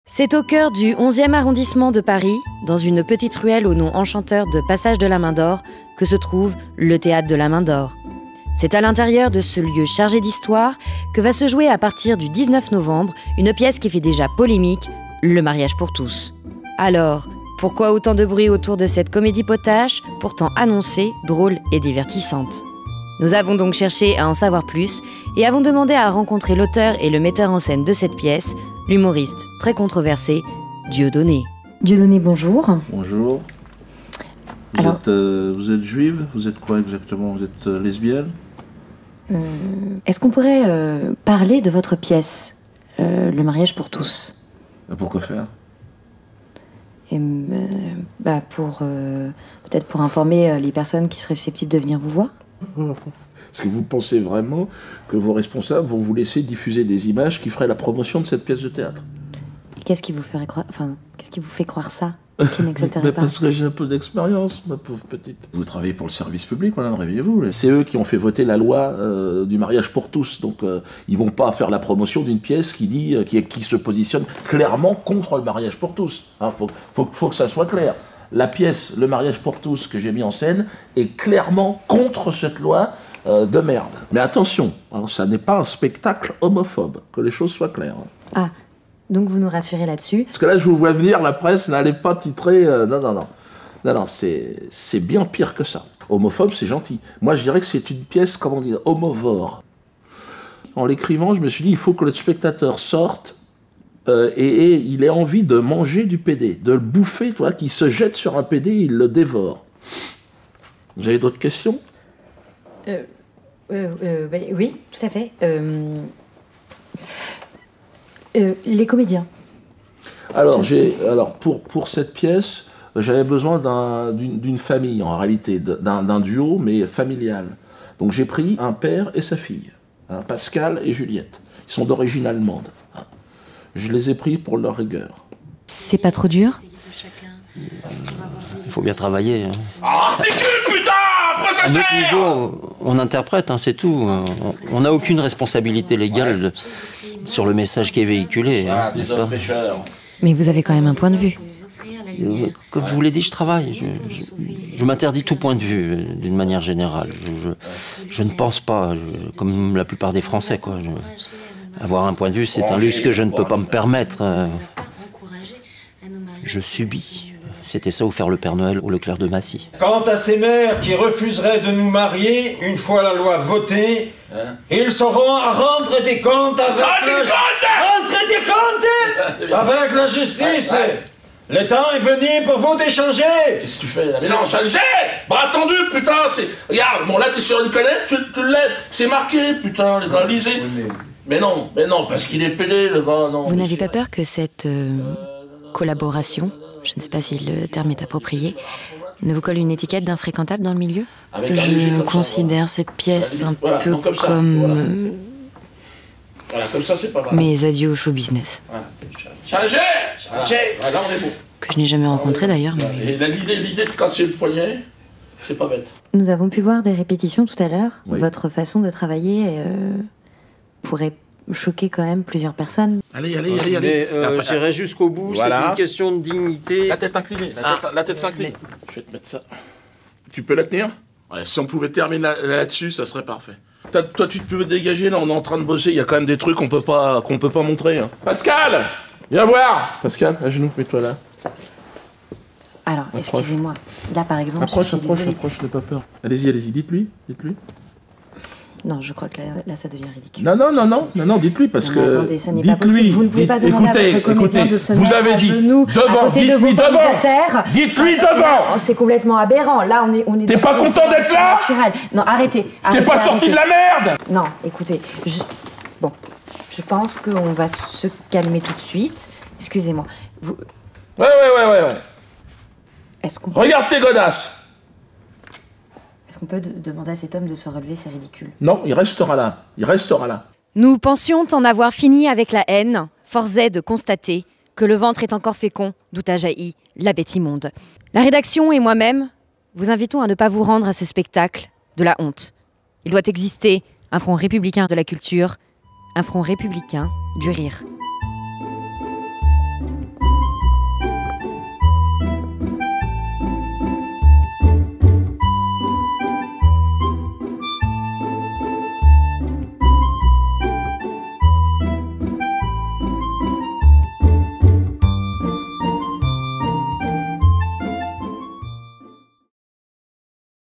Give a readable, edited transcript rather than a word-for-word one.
C'est au cœur du 11e arrondissement de Paris, dans une petite ruelle au nom enchanteur de Passage de la Main d'Or, que se trouve le Théâtre de la Main d'Or. C'est à l'intérieur de ce lieu chargé d'histoire que va se jouer à partir du 19 novembre une pièce qui fait déjà polémique, Le mariage pour tous. Alors, pourquoi autant de bruit autour de cette comédie potache, pourtant annoncée, drôle et divertissante ? Nous avons donc cherché à en savoir plus et avons demandé à rencontrer l'auteur et le metteur en scène de cette pièce, l'humoriste très controversé, Dieudonné. Dieudonné, bonjour. Bonjour. Vous êtes juive? Vous êtes quoi exactement? Vous êtes lesbienne? Est-ce qu'on pourrait parler de votre pièce, Le mariage pour tous? Pourquoi faire? Peut-être pour informer les personnes qui seraient susceptibles de venir vous voir. Est-ce que vous pensez vraiment que vos responsables vont vous laisser diffuser des images qui feraient la promotion de cette pièce de théâtre? Et qu'est-ce qui vous ferait croire, qu'est-ce qui vous fait croire ça, qui n'accepterait pas? Parce que j'ai un peu d'expérience, ma pauvre petite. Vous travaillez pour le service public, voilà, réveillez-vous. C'est eux qui ont fait voter la loi du mariage pour tous, donc ils vont pas faire la promotion d'une pièce qui se positionne clairement contre le mariage pour tous. Hein, faut que ça soit clair. La pièce Le mariage pour tous que j'ai mis en scène est clairement contre cette loi de merde. Mais attention, hein, ça n'est pas un spectacle homophobe, que les choses soient claires. Ah, donc vous nous rassurez là-dessus? Parce que là, je vous vois venir, la presse n'allait pas titrer... Non, c'est bien pire que ça. Homophobe, c'est gentil. Moi, je dirais que c'est une pièce, comment dire, homovore. En l'écrivant, je me suis dit, il faut que le spectateur sorte et il ait envie de manger du PD, de le bouffer, toi, qu'il se jette sur un PD, il le dévore. Vous avez d'autres questions? Oui, tout à fait. Les comédiens. Alors, pour cette pièce, j'avais besoin d'une famille, en réalité, d'un duo, mais familial. Donc j'ai pris un père et sa fille, hein, Pascal et Juliette. Ils sont d'origine allemande. Hein. Je les ai pris pour leur rigueur. C'est pas trop dur? Il faut bien travailler. Hein. Ah, ridicule, putain! À notre niveau, on interprète, hein, c'est tout. On n'a aucune responsabilité légale sur le message qui est véhiculé. Hein, n'est-ce pas? Mais vous avez quand même un point de vue. Comme je vous l'ai dit, je travaille. Je m'interdis tout point de vue, d'une manière générale. Je ne pense pas, comme la plupart des Français, quoi. Avoir un point de vue, c'est un luxe que je ne peux pas me permettre. Je subis. C'était ça ou faire le Père Noël au Leclerc de Massy. Quant à ces mères qui refuseraient de nous marier, une fois la loi votée, ils sauront à rendre des comptes avec la justice. Le temps est venu pour vous d'échanger. Qu'est-ce que tu fais là? Mais non, changer! Bras tendu, putain, c'est... Regarde, bon là t'es sur une canette, tu le lèves. C'est marqué, putain, les gars, lisez. Mais non, parce qu'il est pédé, le gars, non. Vous n'avez pas peur que cette collaboration, je ne sais pas si le terme est approprié, ne vous colle une étiquette d'infréquentable dans le milieu? Je considère cette pièce un peu comme... Voilà, comme ça, c'est pas mal. Mes adieux au show business. Changer! Là, on est bon. Que je n'ai jamais rencontré d'ailleurs. Mais... Et l'idée de casser le poignet, c'est pas bête. Nous avons pu voir des répétitions tout à l'heure. Oui. Votre façon de travailler pourrait choquer quand même plusieurs personnes. Allez. J'irai jusqu'au bout, voilà. C'est une question de dignité. La tête inclinée, la tête s'incline. Je vais te mettre ça. Tu peux la tenir? Ouais, si on pouvait terminer là-dessus, ça serait parfait. Toi, tu peux me dégager, là, on est en train de bosser, il y a quand même des trucs qu'on peut pas montrer. Hein. Pascal! Viens voir! Pascal, à genoux, mets-toi là. Alors, excusez-moi. Là, par exemple... Approche, n'aie pas peur. Allez-y, dites-lui. Non, je crois que là, ça devient ridicule. Non, dites-lui, parce que... Attendez, ça n'est pas possible. Vous ne pouvez pas demander à votre comédien de se mettre à genoux à côté de vos pommes de terre. Dites-lui devant! C'est complètement aberrant. Là, on est... T'es pas content d'être là? Non, arrêtez. T'es pas sorti de la merde? Non, écoutez, Bon, je pense qu'on va se calmer tout de suite. Excusez-moi. Ouais. Est-ce qu'on... Regarde tes godasses! Est-ce qu'on peut demander à cet homme de se relever? C'est ridicule. Non, il restera là. Nous pensions en avoir fini avec la haine. Force est de constater que le ventre est encore fécond, d'où a jailli la bête immonde. La rédaction et moi-même vous invitons à ne pas vous rendre à ce spectacle de la honte. Il doit exister un front républicain de la culture, un front républicain du rire.